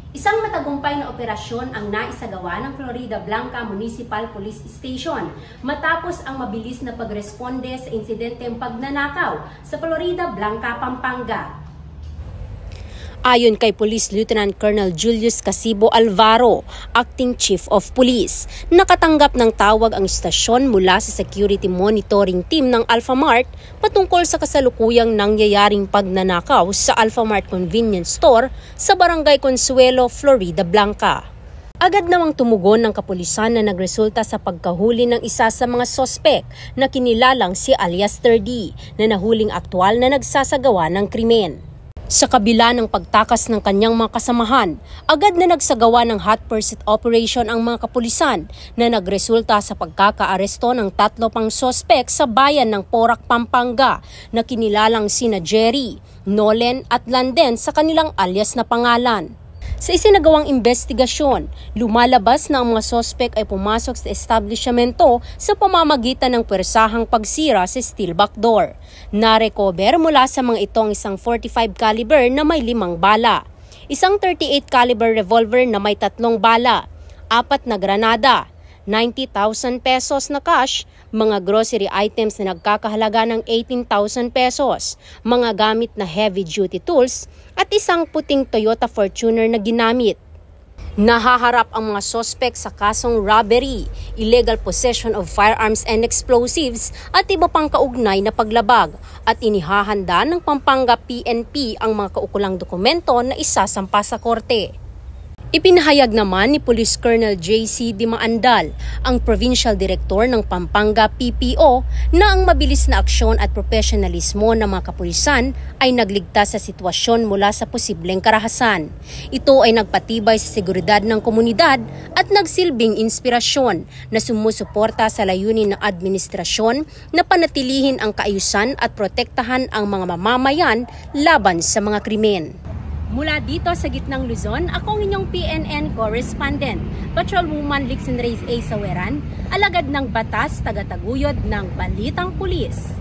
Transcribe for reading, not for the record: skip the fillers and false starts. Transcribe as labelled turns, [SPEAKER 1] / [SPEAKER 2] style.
[SPEAKER 1] Isang matagumpay na operasyon ang naisagawa ng Florida Blanca Municipal Police Station matapos ang mabilis na pagresponde sa insidenteng pagnanakaw sa Florida Blanca, Pampanga.
[SPEAKER 2] Ayon kay Police Lieutenant Colonel Julius Casibo Alvaro, Acting Chief of Police, nakatanggap ng tawag ang istasyon mula sa Security Monitoring Team ng Alphamart patungkol sa kasalukuyang nangyayaring pagnanakaw sa Alphamart Convenience Store sa Barangay Consuelo, Florida Blanca. Agad namang tumugon ng kapulisan na nagresulta sa pagkahuli ng isa sa mga sospek na kinilalang si alias 30 na nahuling aktwal na nagsasagawa ng krimen. Sa kabila ng pagtakas ng kanyang mga kasamahan, agad na nagsagawa ng hot pursuit operation ang mga kapulisan na nagresulta sa pagkakaaresto ng 3 pang sospek sa bayan ng Porac, Pampanga na kinilalang sina Jerry, Nolen at Landen sa kanilang alias na pangalan. Sa isinagawang investigasyon, lumalabas na ang mga sospek ay pumasok sa establishmento sa pamamagitan ng pwersahang pagsira sa steel back door. Na-recover mula sa mga ito ang isang 45 caliber na may 5 bala, isang 38 caliber revolver na may 3 bala, 4 na granada, 90,000 pesos na cash, mga grocery items na nagkakahalaga ng 18,000 pesos, mga gamit na heavy-duty tools, at isang puting Toyota Fortuner na ginamit. Nahaharap ang mga sospek sa kasong robbery, illegal possession of firearms and explosives at iba pang kaugnay na paglabag at inihahanda ng Pampanga PNP ang mga kaukulang dokumento na isasampa sa korte. Ipinahayag naman ni Police Colonel J.C. Dimaandal, ang Provincial Director ng Pampanga PPO, na ang mabilis na aksyon at profesionalismo ng mga kapulisan ay nagligtas sa sitwasyon mula sa posibleng karahasan. Ito ay nagpatibay sa seguridad ng komunidad at nagsilbing inspirasyon na sumusuporta sa layunin ng administrasyon na panatilihin ang kaayusan at protektahan ang mga mamamayan laban sa mga krimen.
[SPEAKER 1] Mula dito sa gitnang Luzon, ako ang inyong PNN correspondent, Patrolwoman Lixen Reyes A. Saweran, alagad ng batas, tagataguyod ng Balitang Pulis.